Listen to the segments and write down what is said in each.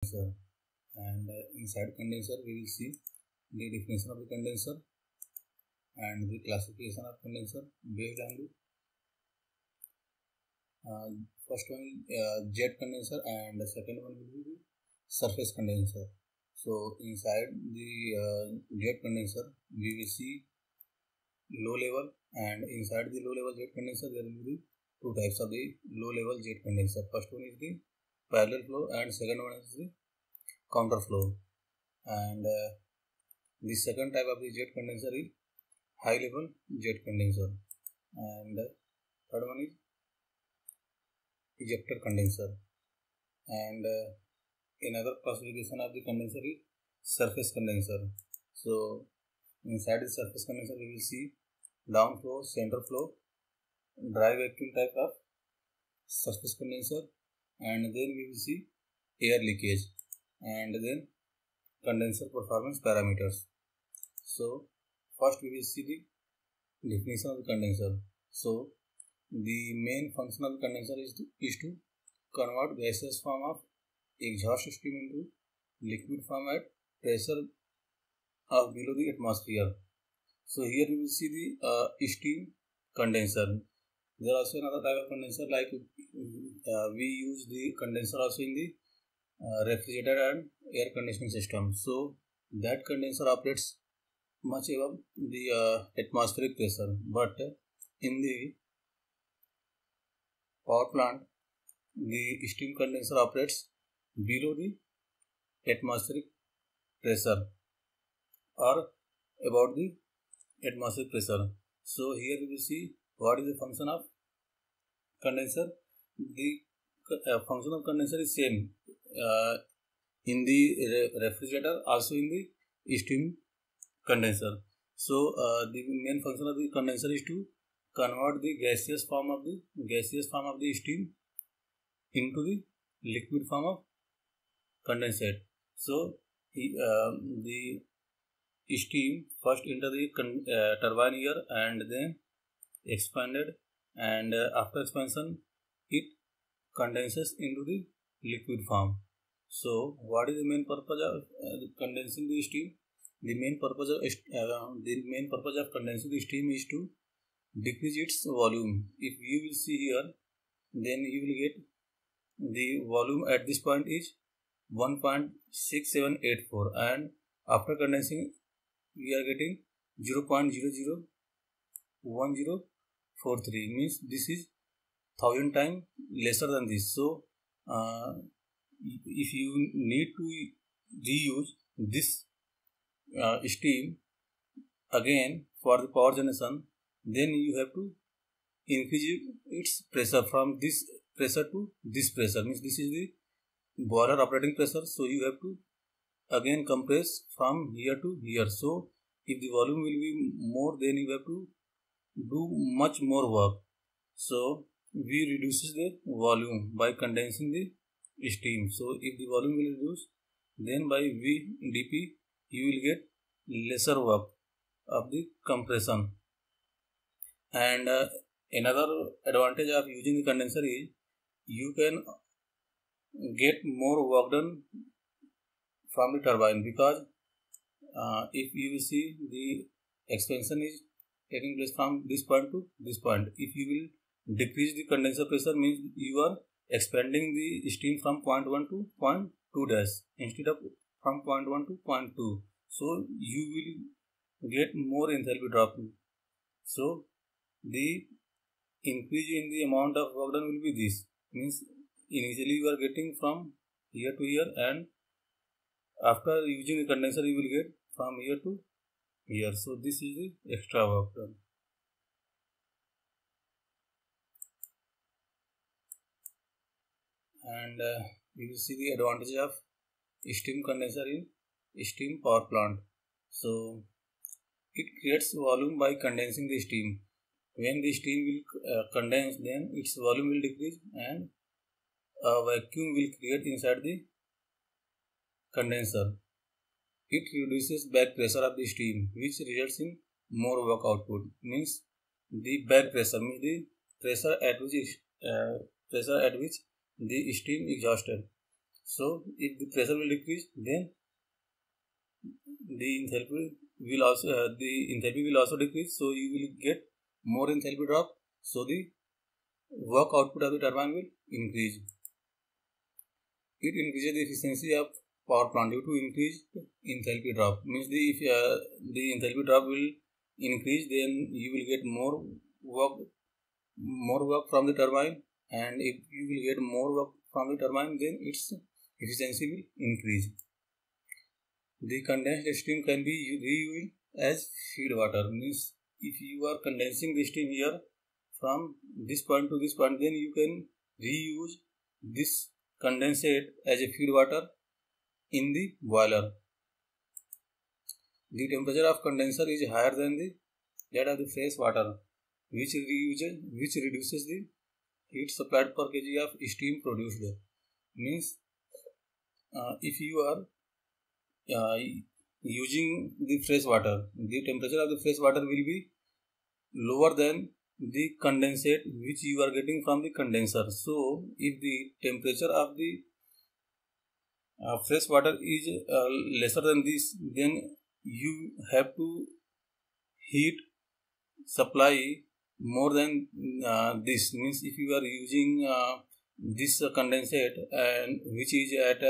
condenser, and inside condenser we will see the definition of the condenser and the classification of condenser based on the first one jet condenser, and the second one will be the surface condenser. So inside the jet condenser we will see low level, and inside the low level jet condenser there will be two types of the low level jet condenser. First one is the parallel flow and second one is the counter flow, and the second type of the jet condenser is high level jet condenser, and third one is ejector condenser, and another classification of the condenser is surface condenser. So inside the surface condenser we will see down flow, center flow, dry vacuum type of surface condenser, and then we will see air leakage, and then condenser performance parameters. So first we will see the definition of the condenser. So the main function of the condenser is to convert gaseous form of exhaust stream into liquid form at pressure of below the atmosphere. So here we will see the steam condenser. There are also another type of condenser, like we use the condenser also in the refrigerator and air conditioning system. So that condenser operates much above the atmospheric pressure, but in the power plant the steam condenser operates below the atmospheric pressure or about the atmospheric pressure. So here we will see what is the function of condenser. The function of condenser is same in the refrigerator, also in the steam condenser. So the main function of the condenser is to convert the gaseous form of the steam into the liquid form of condensate. So the steam first enter the turbine here and then expanded, and after expansion it condenses into the liquid form. So what is the main purpose of condensing the steam? The main purpose of condensing the steam is to decrease its volume. If you will see here, then you will get the volume at this point is 1.6784, and after condensing we are getting 0.001043, means this is 1000 times lesser than this. So if you need to reuse this steam again for the power generation, then you have to increase its pressure from this pressure to this pressure, means this is the boiler operating pressure. So you have to again compress from here to here. So if the volume will be more, then you have to do much more work. So we reduces the volume by condensing the steam. So if the volume will reduce, then by V dP you will get lesser work of the compression. And another advantage of using the condenser is you can get more work done from the turbine, because if you will see the expansion is taking place from this point to this point. If you will decrease the condenser pressure, means you are expanding the steam from point 1 to point 2 dash instead of from point 1 to point 2. So you will get more enthalpy drop. So the increase in the amount of work done will be this, means initially you are getting from here to here, and after using the condenser you will get from here to here. So this is the extra work done. And we will see the advantage of steam condenser in steam power plant. So it creates volume by condensing the steam. When the steam will condense, then its volume will decrease and a vacuum will create inside the condenser. It reduces back pressure of the steam, which results in more work output. Means the back pressure means the pressure at which the steam exhausted. So if the pressure will decrease, then the enthalpy will also decrease. So you will get more enthalpy drop. So the work output of the turbine will increase. It increases the efficiency of power plant due to increased enthalpy drop. Means if the enthalpy drop will increase, then you will get more work from the turbine, and if you will get more work from the turbine, then its efficiency will increase. The condensed steam can be reused as feed water. Means if you are condensing the steam here from this point to this point, then you can reuse this condensate as a feed water in the boiler. The temperature of condenser is higher than that of the fresh water, which reduces the heat supplied per kg of steam produced. Means if you are using the fresh water, the temperature of the fresh water will be lower than the condensate which you are getting from the condenser. So if the temperature of the fresh water is lesser than this, then you have to heat supply more than this. Means if you are using this condensate and which is at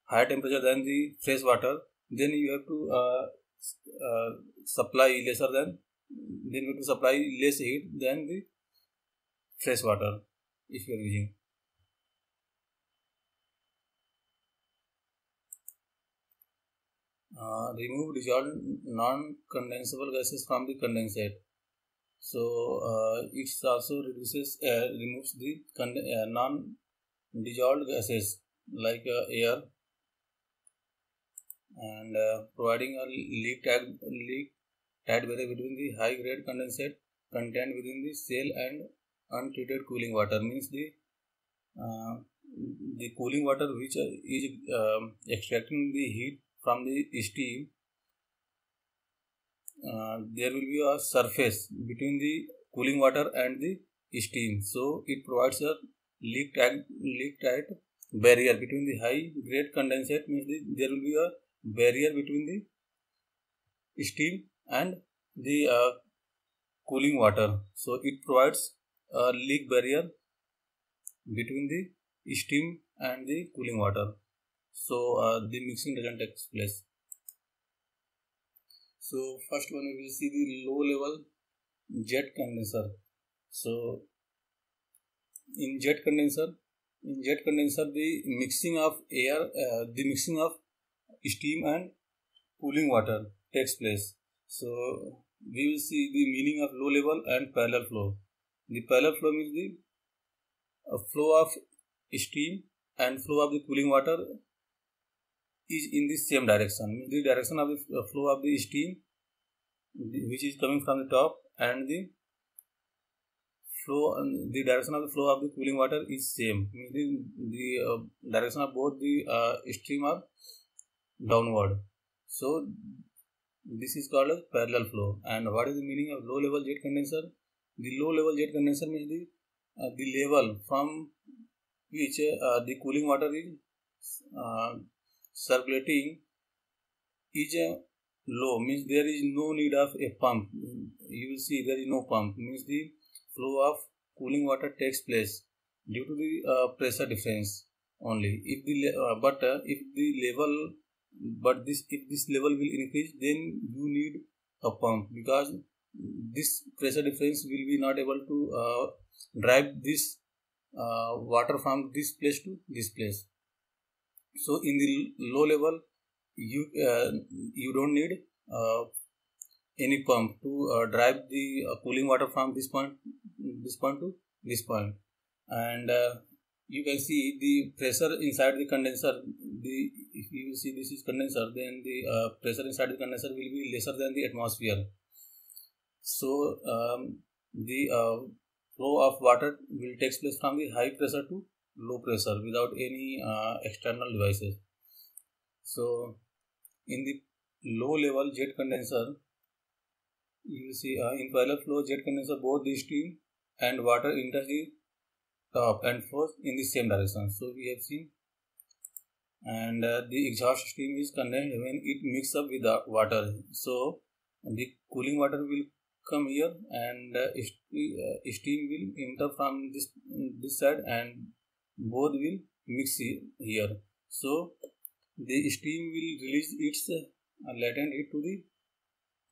higher temperature than the fresh water, then you have to supply less heat than the fresh water if you are using. Remove dissolved non-condensable gases from the condensate. So it also removes the non-dissolved gases like air, and providing a leak tight barrier between the high grade condensate contained within the cell and untreated cooling water. Means the cooling water which is extracting the heat from the steam, there will be a surface between the cooling water and the steam. So it provides a leak tight barrier between the high grade condensate. Means there will be a barrier between the steam and the cooling water. So it provides a leak barrier between the steam and the cooling water. So the mixing doesn't take place. So first one we will see the low level jet condenser. So in jet condenser, the mixing of steam and cooling water takes place. So we will see the meaning of low level and parallel flow. The parallel flow means the flow of steam and flow of the cooling water is in the same direction. The direction of the flow of the steam which is coming from the top, and the direction of the flow of the cooling water is same. The direction of both the stream are downward. So this is called as parallel flow. And what is the meaning of low level jet condenser? The low level jet condenser means the level from which the cooling water is circulating is low. Means there is no need of a pump. You will see there is no pump. Means the flow of cooling water takes place due to the pressure difference only. If this level will increase, then you need a pump, because this pressure difference will be not able to drive this water from this place to this place. So in the low level, you don't need any pump to drive the cooling water from this point to this point. And you can see the pressure inside the condenser. If you see this is condenser, then the pressure inside the condenser will be lesser than the atmosphere. So the flow of water will take place from the high pressure to low pressure without any external devices. So in the low level jet condenser, you will see in parallel flow jet condenser, both the steam and water enters the top and flows in the same direction. So we have seen and the exhaust stream is condensed when it mixes up with the water. So the cooling water will come here, and steam will enter from this side, and both will mix here. So the steam will release its latent heat to the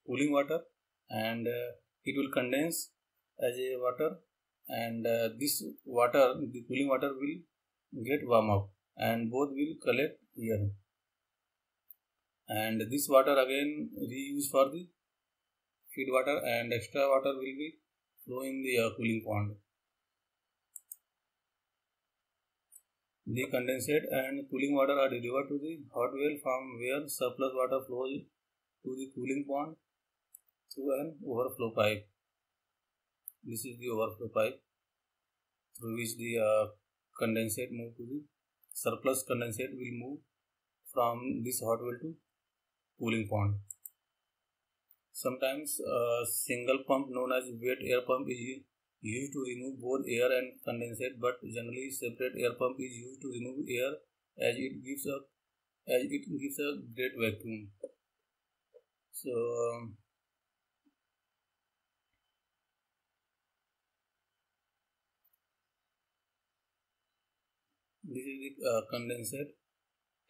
cooling water, and it will condense as a water, and this water, the cooling water, will get warm up, and both will collect here, and this water again reused for the feed water, and extra water will be flow in the cooling pond. The condensate and cooling water are delivered to the hot well, from where surplus water flows to the cooling pond through an overflow pipe. This is the overflow pipe through which the condensate move to the surplus condensate will move from this hot well to cooling pond. Sometimes a single pump known as wet air pump is used to remove both air and condensate, but generally separate air pump is used to remove air, as it gives a great vacuum. So this is the condensate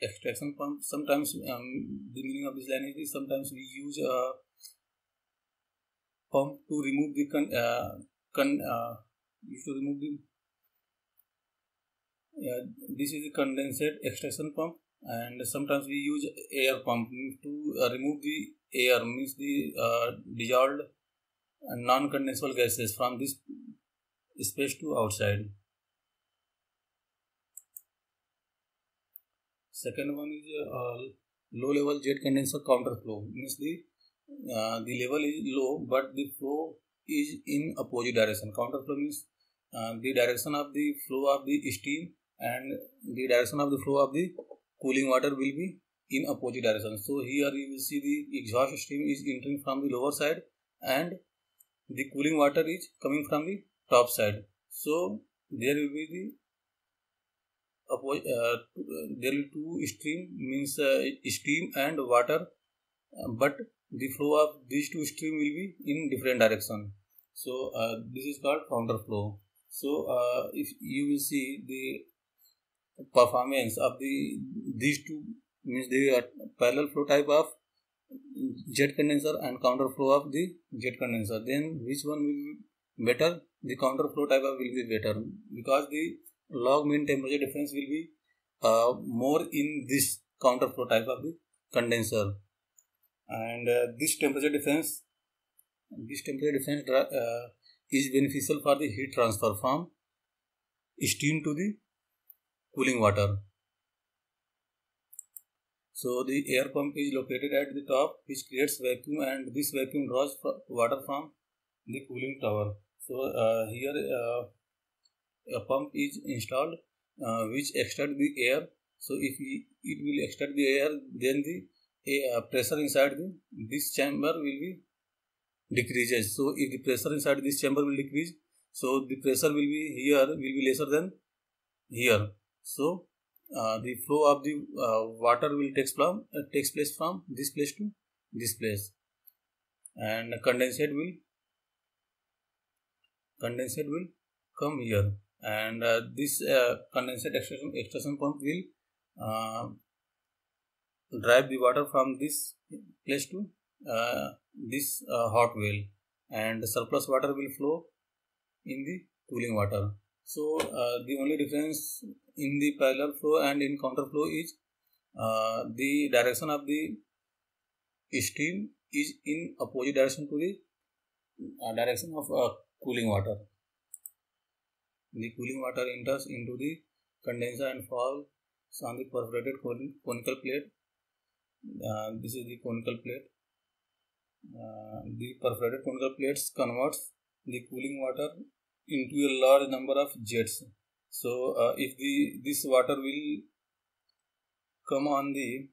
extraction pump. Sometimes the meaning of this line is sometimes we use a pump to remove the this is the condensate extraction pump, and sometimes we use air pump to remove the air, means the dissolved non-condensable gases from this space to outside. Second one is low level jet condenser counterflow, means the level is low but the flow is in opposite direction. Counterflow means the direction of the flow of the steam and the direction of the flow of the cooling water will be in opposite direction. So here you will see the exhaust stream is entering from the lower side, and the cooling water is coming from the top side. So there will be the there will two stream, means steam and water, but the flow of these two stream will be in different direction. So this is called counterflow. So if you will see the performance of these two, means the parallel flow type of jet condenser and counterflow of the jet condenser, then which one will be better? The counterflow type of will be better, because the log mean temperature difference will be more in this counterflow type of the condenser, and this temperature difference is beneficial for the heat transfer from steam to the cooling water. So the air pump is located at the top, which creates vacuum, and this vacuum draws water from the cooling tower. So here a pump is installed which extracts the air. So if it will extract the air, then the pressure inside this chamber will be decreases. So if the pressure inside this chamber will decrease, so the pressure will be here will be lesser than here. So the flow of the water will takes place from this place to this place, and condensate will come here, and this condensate extraction pump will drive the water from this place to this hot well, and the surplus water will flow in the cooling water. So the only difference in the parallel flow and in counterflow is the direction of the steam is in opposite direction to the direction of cooling water. The cooling water enters into the condenser and falls on the perforated conical plate. This is the conical plate. The perforated conical plates converts the cooling water into a large number of jets. So if this water will come on the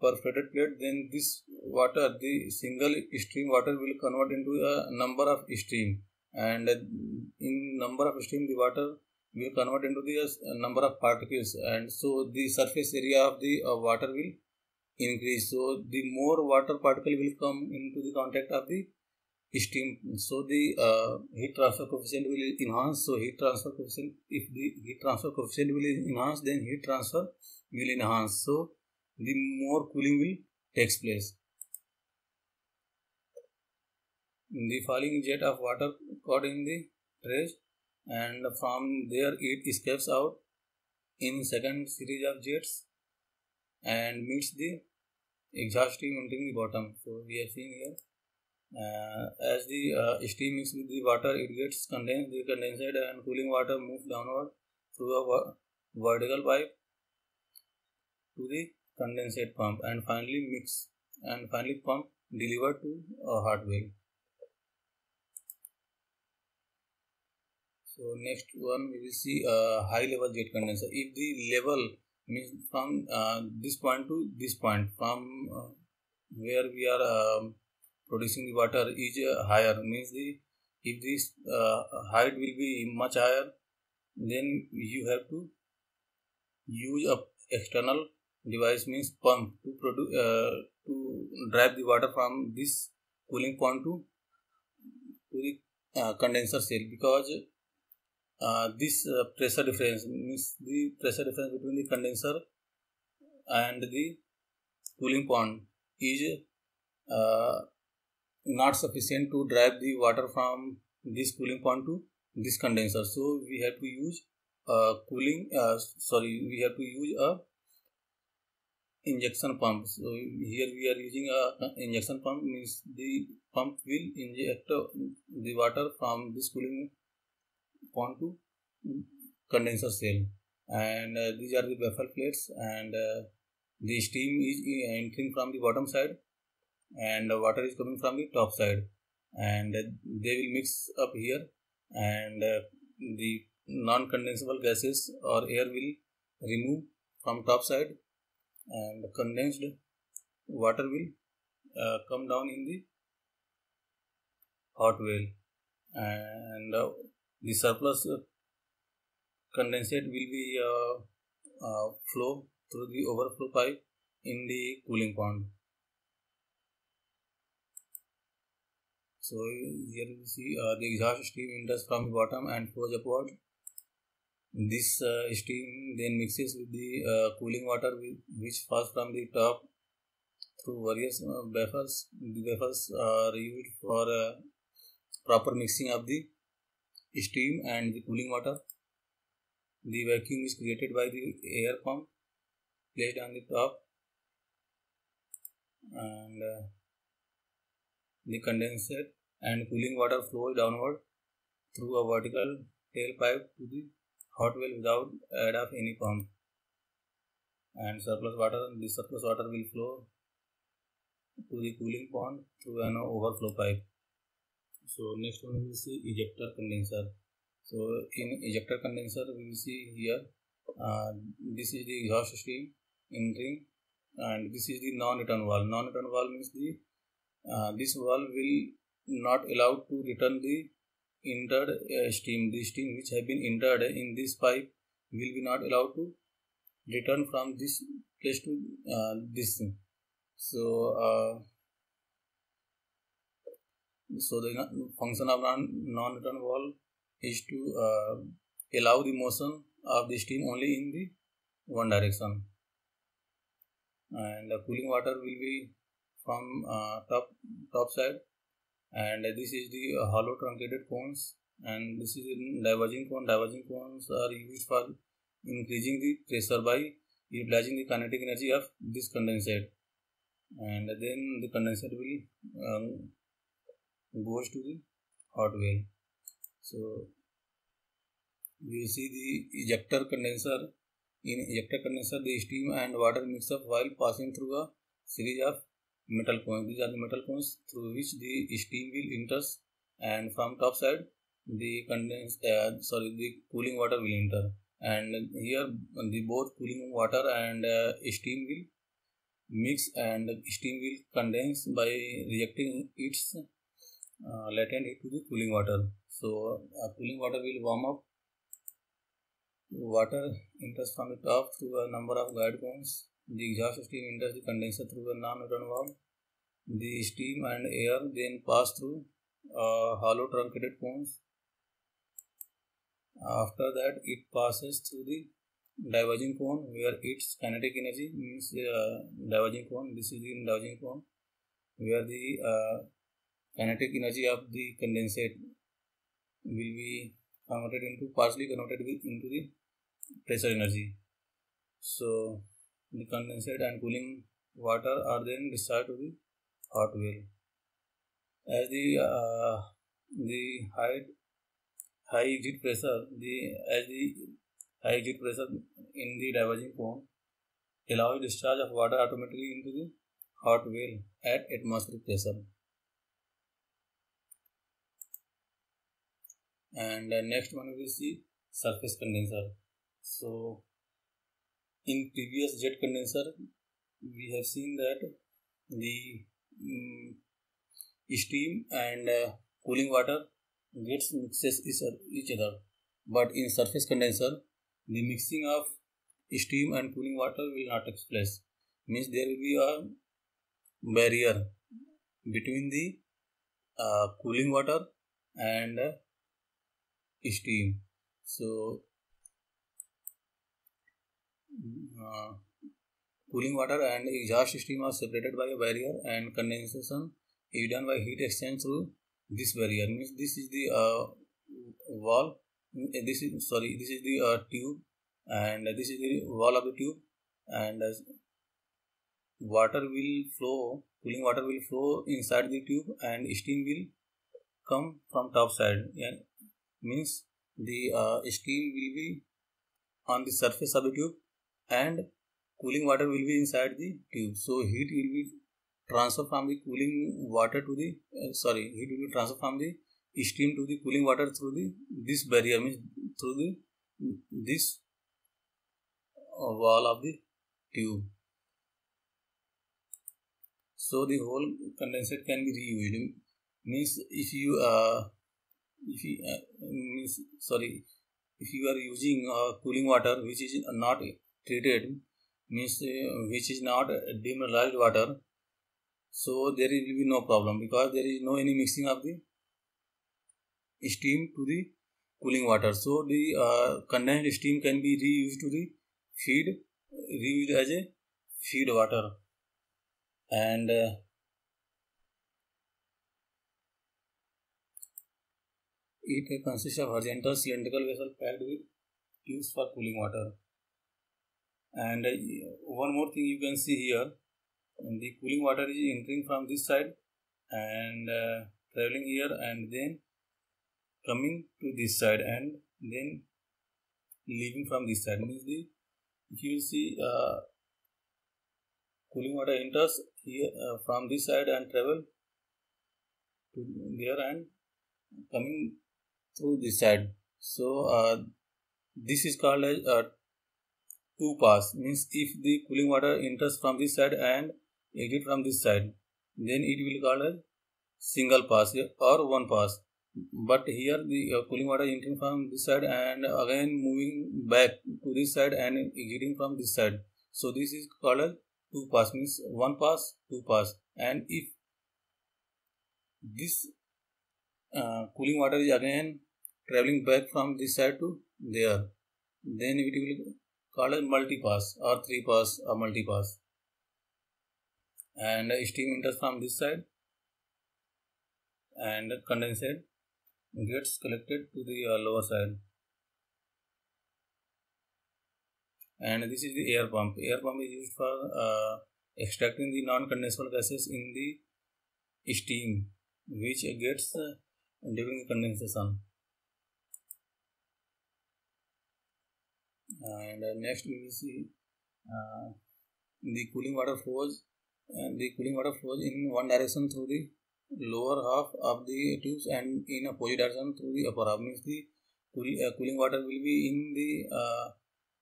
perforated plate, then this water, the single stream water, will convert into a number of stream, and in number of stream the water will convert into the number of particles, and so the surface area of the water will increase. So the more water particle will come into the contact of the steam, so the heat transfer coefficient will enhance. So heat transfer coefficient, if the heat transfer coefficient will enhance, then heat transfer will enhance. So the more cooling will takes place. The falling jet of water caught in the trace, and from there it escapes out in second series of jets and meets the exhaust stream entering the bottom. So we are seeing here, as the steam mixes with the water, it gets condensed. The condensate and cooling water moves downward through a vertical pipe to the condensate pump, and finally pump delivered to a hot well. So next one we will see high level jet condenser. If the level means from this point to this point, from where we are producing the water is higher, means if this height will be much higher, then you have to use a external device, means pump, to drive the water from this cooling point to the condenser cell, because this pressure difference, means the pressure difference between the condenser and the cooling point is not sufficient to drive the water from this cooling point to this condenser. So we have to use we have to use a injection pump. So here we are using a injection pump, means the pump will inject the water from this cooling point to condenser cell, and these are the baffle plates, and the steam is entering from the bottom side and water is coming from the top side, and they will mix up here, and the non-condensable gases or air will remove from top side, and condensed water will come down in the hot well, and the surplus condensate will be flow through the overflow pipe in the cooling pond. So here you see the exhaust stream enters from the bottom and flows upward. This steam then mixes with the cooling water which falls from the top through various baffles. The baffles are used for proper mixing of the steam and the cooling water. The vacuum is created by the air pump placed on the top, and the condensate and cooling water flows downward through a vertical tailpipe to the hot well without aid of any pump, and this surplus water will flow to the cooling pond through an overflow pipe. So next one we will see ejector condenser. So in ejector condenser we will see here, this is the exhaust stream entering, and this is the non-return valve. Non-return valve means this valve will not allow to return the entered steam. The steam which have been entered in this pipe will be not allowed to return from this place to this. So the function of non-return valve is to allow the motion of the steam only in the one direction, and the cooling water will be from top side, and this is the hollow truncated cones, and this is in diverging cone. Diverging cones are used for increasing the pressure by utilizing the kinetic energy of this condensate, and then the condensate will goes to the hot well. So we see the ejector condenser. In ejector condenser, the steam and water mix up while passing through a series of metal cones. These are the metal cones through which the steam will enter, and from top side the the cooling water will enter, and here the both cooling water and steam will mix, and steam will condense by rejecting its latent heat to the cooling water. So cooling water will warm up water enters from the top through a number of guide cones. The exhaust stream enters the condenser through a non-Newton valve. The steam and air then pass through hollow truncated cones. After that, it passes through the diverging cone, where its kinetic energy means diverging cone. This is the diverging cone, where the kinetic energy of the condensate will be partially converted into the pressure energy. So the condensate and cooling water are then discharged to the hot well. As the high exit pressure, as the high exit pressure in the diverging cone allows discharge of water automatically into the hot well at atmospheric pressure. And next one we will see surface condenser. So in previous jet condenser, we have seen that the steam and cooling water gets mixes each other, but in surface condenser, the mixing of steam and cooling water will not take place. Means there will be a barrier between the cooling water and steam. So cooling water and exhaust stream are separated by a barrier, and condensation is done by heat exchange through this barrier. Means this is the wall. This is the tube, and this is the wall of the tube, and cooling water will flow inside the tube, and steam will come from top side. Yeah, means the steam will be on the surface of the tube, and cooling water will be inside the tube. So heat will be transferred from the cooling water to the heat will be transferred from the steam to the cooling water through this barrier, means through this wall of the tube. So the whole condensate can be reused. Means if you are using cooling water which is not treated, means which is not demineralized water, so there will be no problem, because there is no any mixing of the steam to the cooling water. So the condensed steam can be reused as a feed water. And it consists of horizontal cylindrical vessel packed with tubes for cooling water. And one more thing you can see here, the cooling water is entering from this side and traveling here, and then coming to this side, and then leaving from this side. Means if you see cooling water enters here from this side and travel to there and coming through this side. So this is called as two pass. Means if the cooling water enters from this side and exit from this side, then it will call as single pass or one pass. But here the cooling water entering from this side and again moving back to this side and exiting from this side. So this is called as two pass, means one pass, two pass. And if this cooling water is again traveling back from this side to there, then it will called as multi-pass or three pass or multi-pass. And steam enters from this side and condensate gets collected to the lower side. And this is the air pump. Air pump is used for extracting the non-condensable gases in the steam which gets during the condensation. And next we will see the cooling water flows. The cooling water flows in one direction through the lower half of the tubes and in opposite direction through the upper half. Means the cooling water will be in the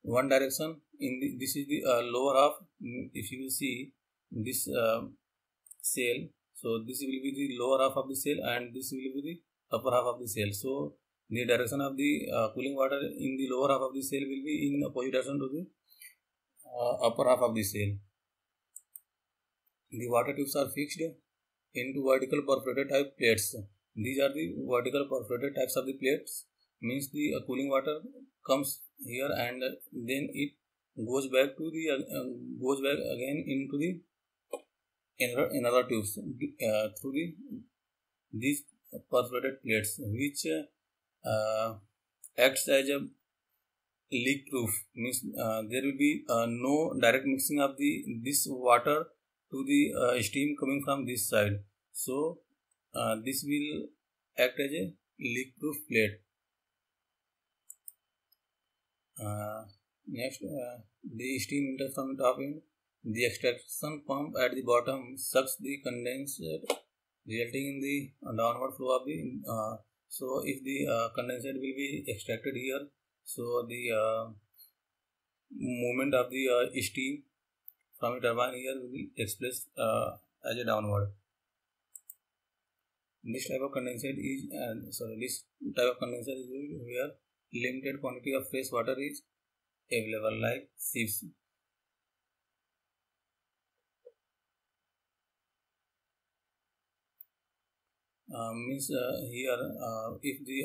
one direction. This is the lower half. If you will see this cell, so this will be the lower half of the cell and this will be the upper half of the cell. So the direction of the cooling water in the lower half of the cell will be in opposite direction to the upper half of the cell. The water tubes are fixed into vertical perforated type plates. These are the vertical perforated types of the plates. Means the cooling water comes here and then it goes back to the goes back again into the another tubes through these perforated plates, which acts as a leak proof. Means there will be no direct mixing of this water to the steam coming from this side. So this will act as a leak proof plate. Next, the steam enters from the top end. The extraction pump at the bottom sucks the condensate, resulting in the downward flow of the. So if the condensate will be extracted here, so the movement of the steam from the turbine here will be takes place as a downward. This type of condensate is where limited quantity of fresh water is available, like sieves. Means here if the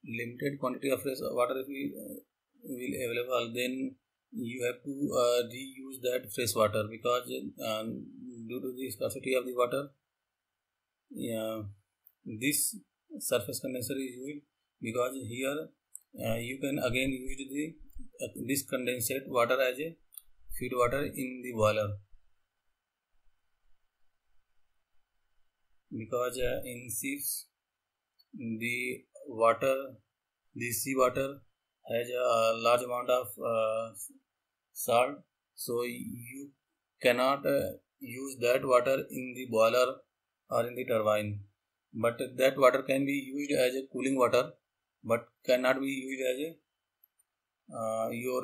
limited quantity of fresh water will available, then you have to reuse that fresh water, because due to the scarcity of the water, this surface condenser is used, because here you can again use this condensate water as a feed water in the boiler, because in sieves the sea water has a large amount of salt, so you cannot use that water in the boiler or in the turbine. But that water can be used as a cooling water, but cannot be used as a your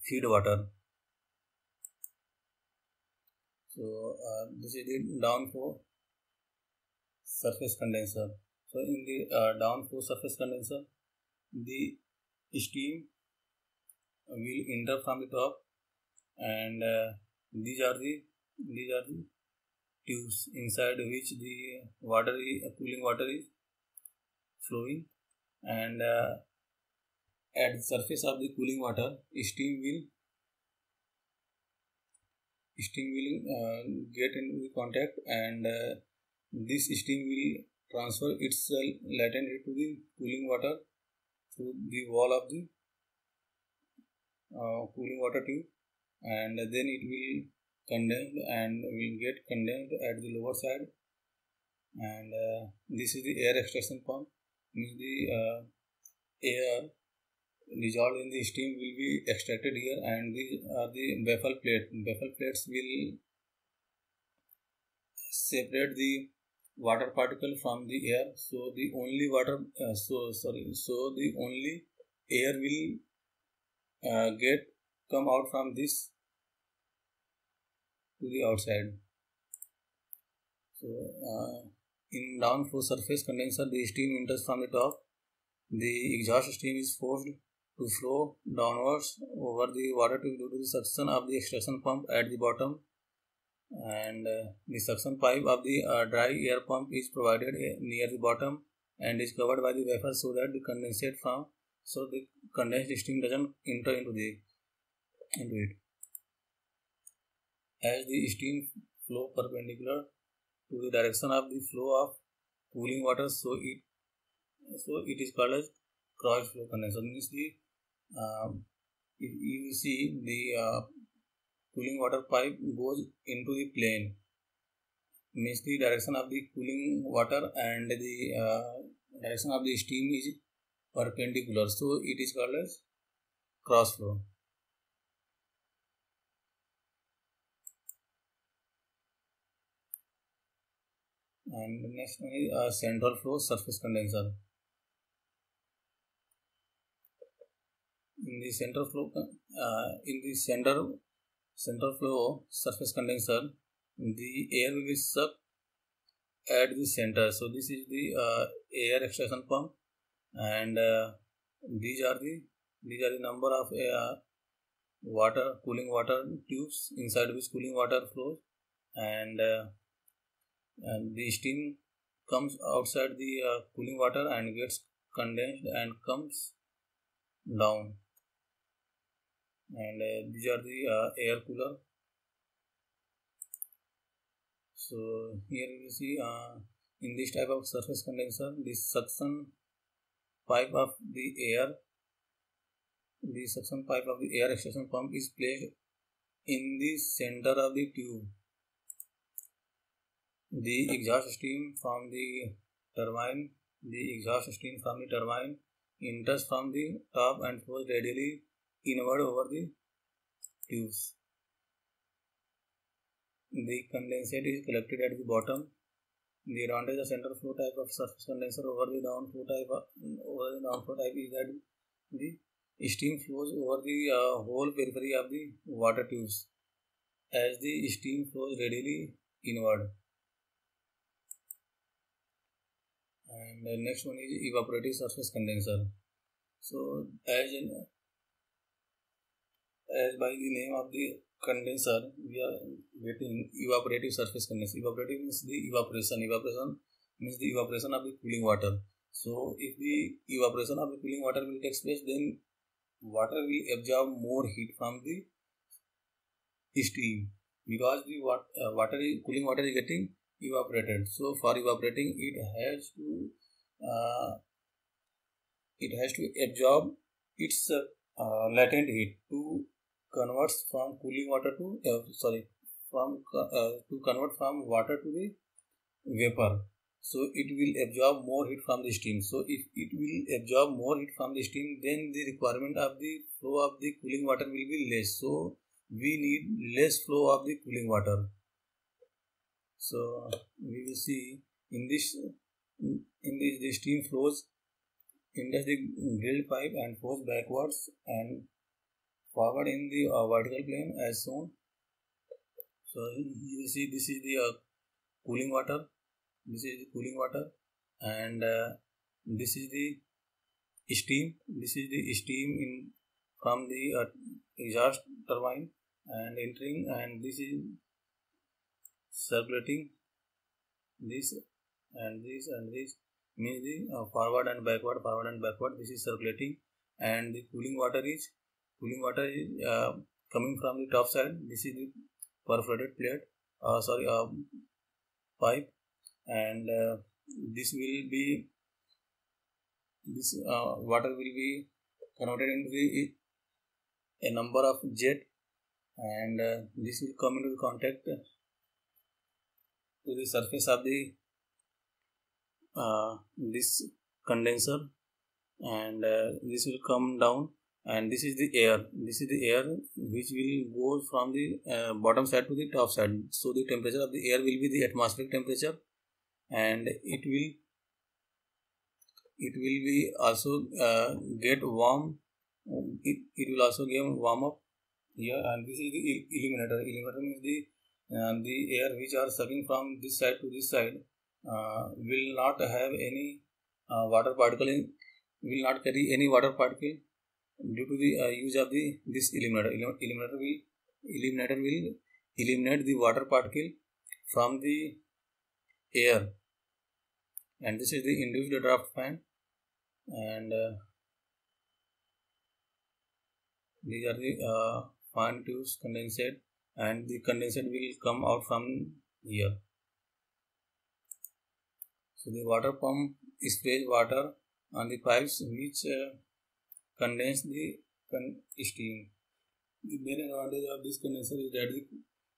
feed water. So this is the downflow surface condenser. So in the downflow surface condenser, the steam will enter from the top, and these are the tubes inside which the cooling water is flowing, and at the surface of the cooling water, steam will get into the contact, and this steam will transfer itself laterally to the cooling water through the wall of the cooling water tube, and then it will condense and will get condensed at the lower side, and this is the air extraction pump. Means the air dissolved in the steam will be extracted here, and these are the baffle plates. Baffle plates will separate the water particle from the air, so the only air will come out from this to the outside. So in downflow surface condenser, the steam enters from the top. The exhaust stream is forced to flow downwards over the water tube due to the suction of the extraction pump at the bottom, and the suction pipe of the dry air pump is provided near the bottom and is covered by the wafer, so that the condensed steam doesn't enter into it. As the steam flow perpendicular to the direction of the flow of cooling water, so it is called as cross flow condenser. Means if you see the cooling water pipe goes into the plane, means the direction of the cooling water and the direction of the steam is perpendicular, so it is called as cross flow. And the next one is central flow surface condenser. In the central flow surface condenser, the air will be sucked at the center. So this is the air extraction pump, and these are the number of cooling water tubes inside which cooling water flows, and the steam comes outside the cooling water and gets condensed and comes down, and these are the air cooler. So here you see in this type of surface condenser, this suction pipe of the air extraction pump is placed in the center of the tube. The exhaust stream from the turbine enters from the top and flows radially inward over the tubes. The condensate is collected at the bottom. The advantage of central flow type of surface condenser over the downflow type is that the steam flows over the whole periphery of the water tubes as the steam flows radially inward. And the next one is evaporative surface condenser. So as by the name of the condenser, we are getting evaporative surface condenser. Evaporative means the evaporation. Evaporation means the evaporation of the cooling water. So if the evaporation of the cooling water will take place, then water will absorb more heat from the steam, because the cooling water is getting evaporated. So for evaporating, it has to absorb its latent heat to convert from cooling water to convert from water to the vapor. So it will absorb more heat from the steam. So if it will absorb more heat from the steam, then the requirement of the flow of the cooling water will be less. So we need less flow of the cooling water. So we will see in this the steam flows into the grilled pipe and flows backwards and forward in the vertical plane as shown. So you will see this is the cooling water. This is the cooling water, and this is the steam. This is the steam from the exhaust turbine and entering, and this is circulating. This and this means the forward and backward. This is circulating, and the cooling water is coming from the top side. This is the perforated plate. Pipe, and this water will be converted into a number of jet, and this will come into contact to the surface of the this condenser, and this will come down, and this is the air which will go from the bottom side to the top side. So the temperature of the air will be the atmospheric temperature, and it will be also get warm. It will also get warm up here, and this is the illuminator. Illuminator means the air which are sucking from this side to this side will not have any water particle will not carry any water particle due to the use of this illuminator. Illuminator will eliminate the water particle from the air, and this is the induced draft fan, and these are the fan tubes condensate, and the condensate will come out from here. So the water pump sprays water on the pipes which condense the steam. The main advantage of this condenser is that the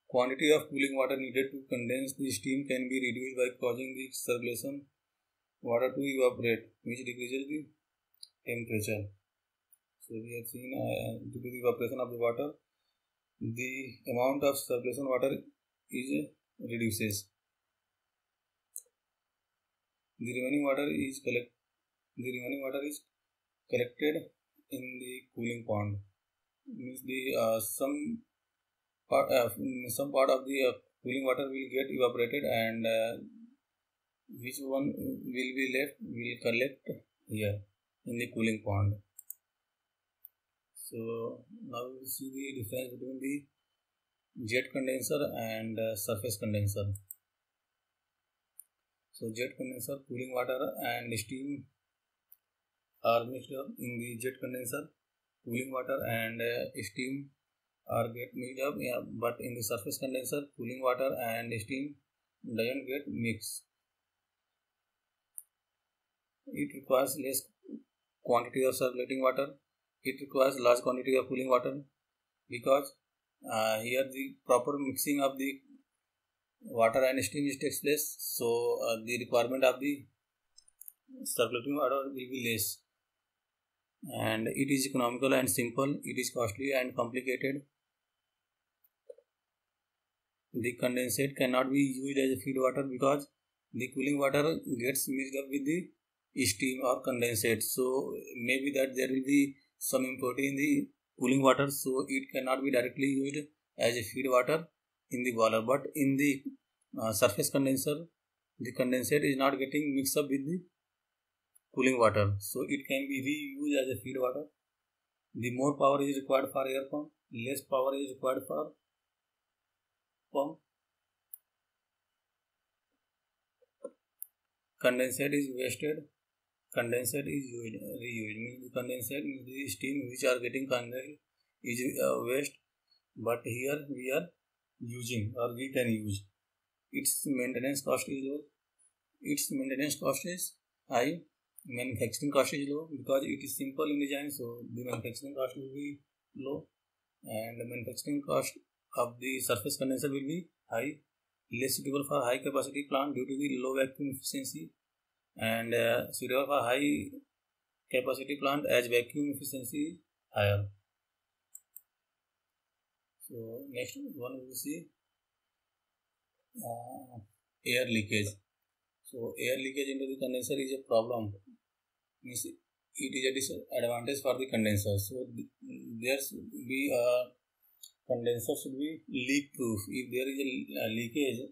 quantity of cooling water needed to condense the steam can be reduced by causing the circulation water to evaporate, which decreases the temperature. So we have seen due to the evaporation of the water, the amount of circulation water is reduces. The remaining water is collected in the cooling pond. Means the some part of the cooling water will get evaporated, and which one will be left will collect here in the cooling pond. So now we will see the difference between the jet condenser and surface condenser. So jet condenser, cooling water and steam are mixed up in the jet condenser. Cooling water and steam are get mixed up, yeah, but in the surface condenser, cooling water and steam doesn't get mixed. It requires less quantity of circulating water. It requires large quantity of cooling water, because here the proper mixing of the water and steam takes place. So the requirement of the circulating water will be less, and it is economical and simple. It is costly and complicated. The condensate cannot be used as a feed water because the cooling water gets mixed up with the steam or condensate. So maybe that there will be some impurity in the cooling water, so it cannot be directly used as a feed water in the boiler. But in the surface condenser, the condensate is not getting mixed up with the cooling water, so it can be reused as a feed water. The more power is required for air pump, less power is required for pump. Condensate is wasted, condensate is reused. Means the condensate means the steam which are getting condensed is waste, but here we are using, or we can use. Its maintenance cost is low. Its maintenance cost is high. Manufacturing cost is low because it is simple in design, so the manufacturing cost will be low, and the manufacturing cost of the surface condenser will be high. Less suitable for high capacity plant due to the low vacuum efficiency, and suitable for high capacity plant as vacuum efficiency is higher. So next one we will see air leakage. So air leakage into the condenser is a problem. Means it is a disadvantage for the condenser. So there should be condenser should be leak proof. If there is a leakage,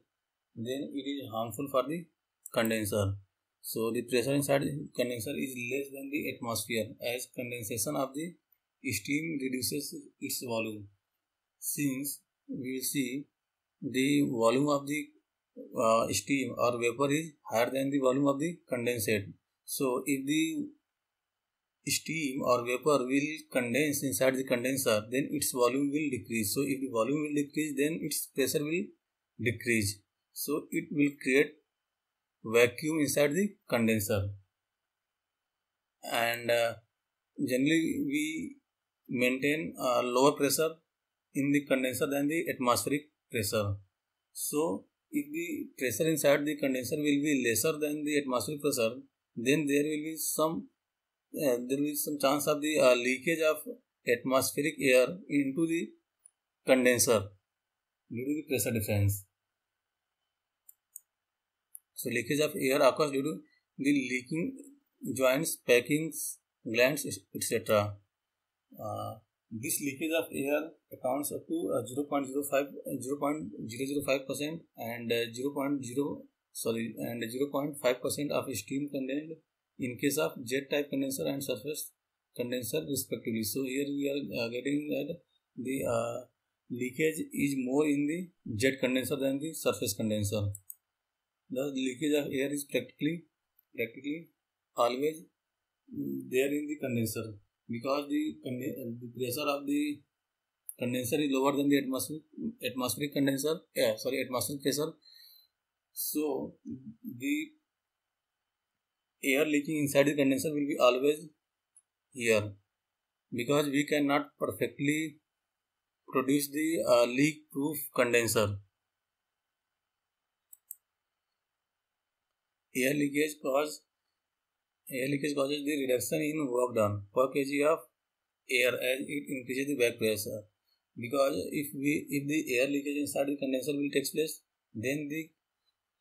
then it is harmful for the condenser. So the pressure inside the condenser is less than the atmosphere, as condensation of the steam reduces its volume. Since we will see the volume of the steam or vapor is higher than the volume of the condensate. So if the steam or vapor will condense inside the condenser, then its volume will decrease. So if the volume will decrease, then its pressure will decrease. So it will create vacuum inside the condenser, and generally we maintain lower pressure in the condenser than the atmospheric pressure. So if the pressure inside the condenser will be lesser than the atmospheric pressure, then there will be some chance of the leakage of atmospheric air into the condenser due to the pressure difference. So leakage of air occurs due to the leaking joints, packings, glands, etc. This leakage of air accounts up to 0.05% and 0.5% of steam contained in case of jet type condenser and surface condenser respectively. So here we are getting that the leakage is more in the jet condenser than the surface condenser. The leakage of air is practically always there in the condenser, because the pressure of the condenser is lower than the atmospheric pressure. So the air leaking inside the condenser will be always here, because we cannot perfectly produce the leak proof condenser. Air leakage causes the reduction in work done per kg of air as it increases the back pressure. Because if the air leakage inside the condenser will take place, then the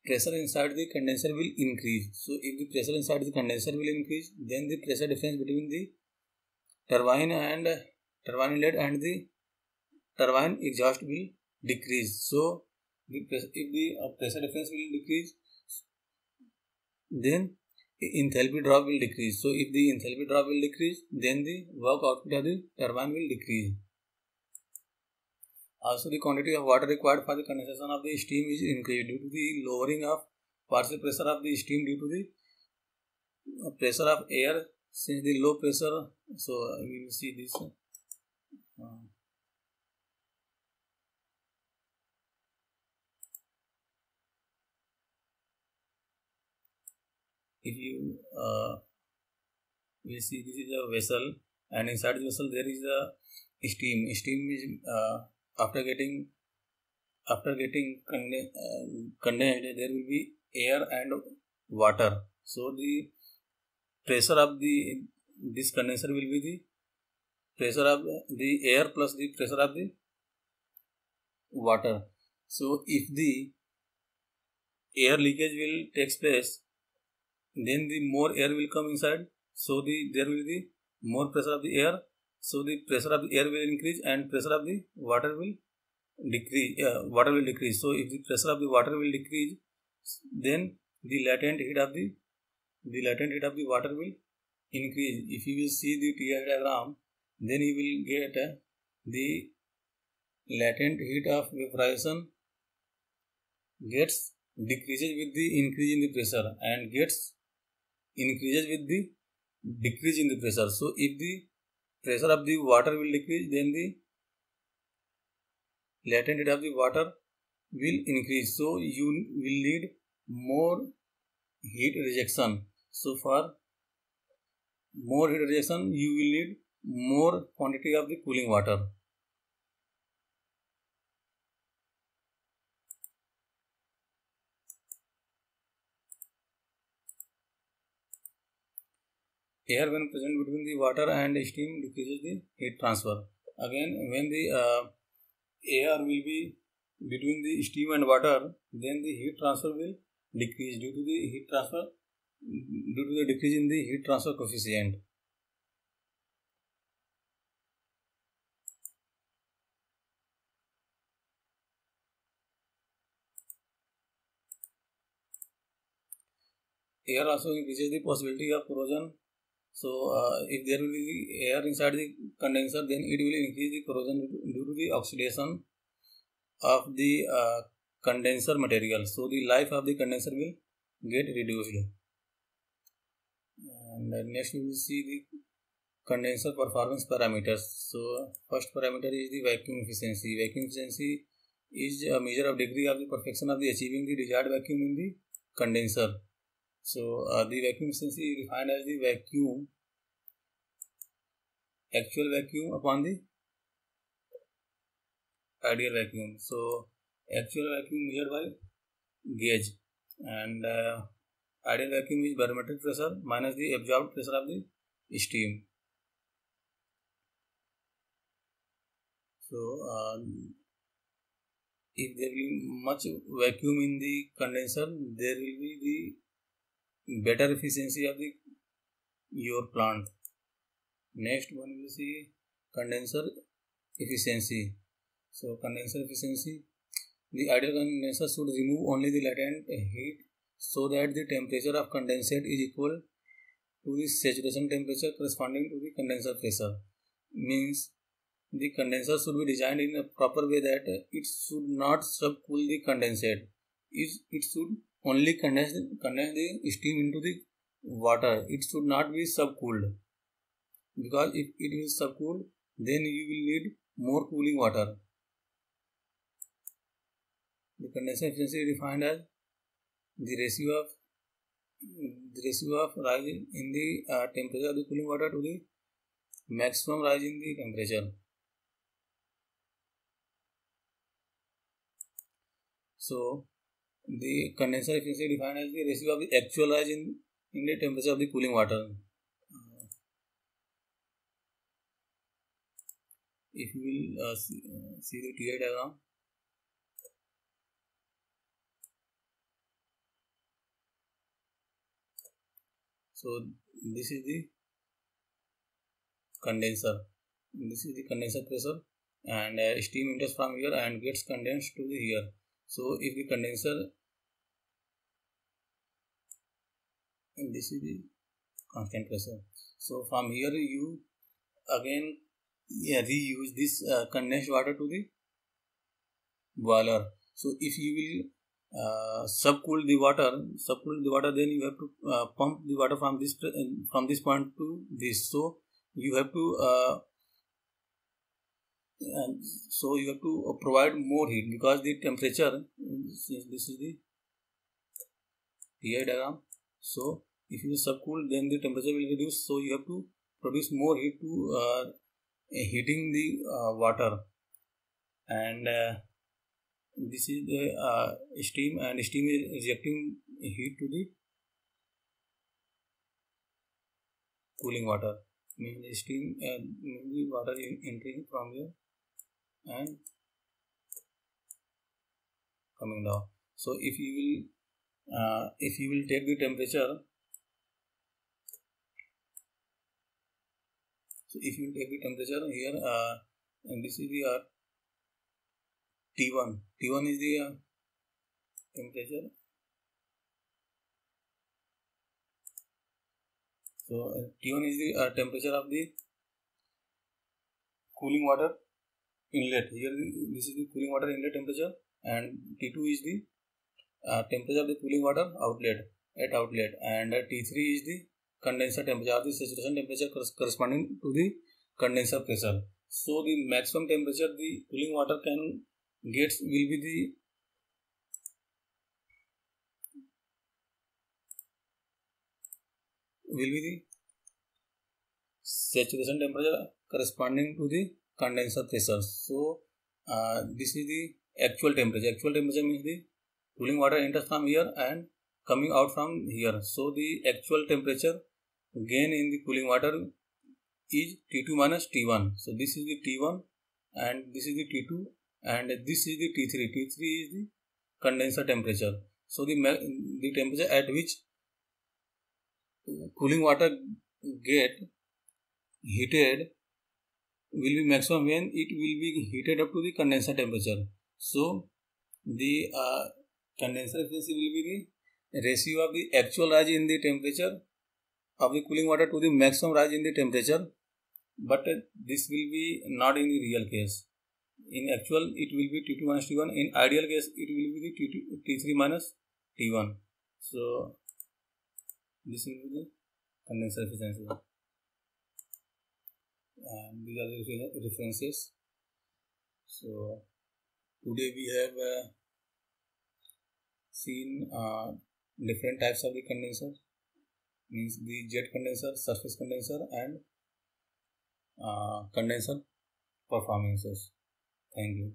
pressure inside the condenser will increase. So if the pressure inside the condenser will increase, then the pressure difference between the turbine inlet and the turbine exhaust will decrease. So if the pressure difference will decrease, then enthalpy drop will decrease. So if the enthalpy drop will decrease, then the work output of the turbine will decrease. Also, the quantity of water required for the condensation of the steam is increased due to the lowering of partial pressure of the steam due to the pressure of air since the low pressure. So we will see this. If you will see, this is a vessel, and inside the vessel there is a steam. Steam is after getting condensed, there will be air and water. So the pressure of this condenser will be the pressure of the air plus the pressure of the water. So if the air leakage will takes place, then the more air will come inside. So there will be more pressure of the air. So the pressure of the air will increase and pressure of the water will decrease. So if the pressure of the water will decrease, then the latent heat of the water will increase. If you will see the TI diagram, then you will get the latent heat of vaporization gets decreases with the increase in the pressure and gets increases with the decrease in the pressure. So if the pressure of the water will decrease, then the latent heat of the water will increase. So you will need more heat rejection. So for more heat rejection, you will need more quantity of the cooling water. Air when present between the water and steam decreases the heat transfer. Again, when the air will be between the steam and water, then the heat transfer will decrease due to the decrease in the heat transfer coefficient. Air also increases the possibility of corrosion. So if there will be air inside the condenser, then it will increase the corrosion due to the oxidation of the condenser material. So the life of the condenser will get reduced. And next we will see the condenser performance parameters. So first parameter is the vacuum efficiency. Vacuum efficiency is a measure of degree of the perfection of the achieving the desired vacuum in the condenser. So the vacuum efficiency is defined as the actual vacuum upon the ideal vacuum. So actual vacuum measured by gauge, and ideal vacuum is barometric pressure minus the absorbed pressure of the steam. So if there will be much vacuum in the condenser, there will be the better efficiency of your plant. Next one we will see condenser efficiency. So condenser efficiency, the ideal condenser should remove only the latent heat so that the temperature of condensate is equal to the saturation temperature corresponding to the condenser pressure. Means the condenser should be designed in a proper way that it should not subcool the condensate. It should only condense the steam into the water. It should not be subcooled, because if it is subcooled, then you will need more cooling water. The condenser efficiency is defined as the ratio of rise in the temperature of the cooling water to the maximum rise in the temperature. So the condenser efficiency is defined as the ratio of the actual rise in the temperature of the cooling water. If you will see the TI diagram, so this is the condenser. This is the condenser pressure, and steam enters from here and gets condensed to the here. So if the condenser and this is the constant pressure. So from here you again reuse this condensed water to the boiler. So if you will subcool the water, then you have to pump the water from this point to this. So you have to provide more heat because the temperature. This is the TI diagram. So if you subcool, then the temperature will reduce. So you have to produce more heat to heating the water, and this is the steam, and steam is rejecting heat to the cooling water. Means the steam, the water is entering from here and coming down. So if you will take the temperature, here, and this is the T1. T1 is the temperature. So T1 is the temperature of the cooling water inlet. Here this is the cooling water inlet temperature, and T2 is the temperature of the cooling water outlet, and T3 is the condenser temperature, the saturation temperature corresponding to the condenser pressure. So the maximum temperature the cooling water can get will be the saturation temperature corresponding to the condenser pressure. So this is the actual temperature. Actual temperature means the cooling water enters from here and coming out from here. So the actual temperature gain in the cooling water is T2 minus T1. So this is the T1 and this is the T2 and this is the T3. T3 is the condenser temperature. So the temperature at which cooling water get heated will be maximum when it will be heated up to the condenser temperature. So the condenser efficiency will be the ratio of the actual rise in the temperature of the cooling water to the maximum rise in the temperature, but this will be not in the real case. In actual it will be T2 minus T1. In ideal case it will be the T3 minus T1. So this will be the condenser efficiency, and these are the references. So today we have seen different types of the condenser, means the jet condenser, surface condenser, and condenser performances. Thank you.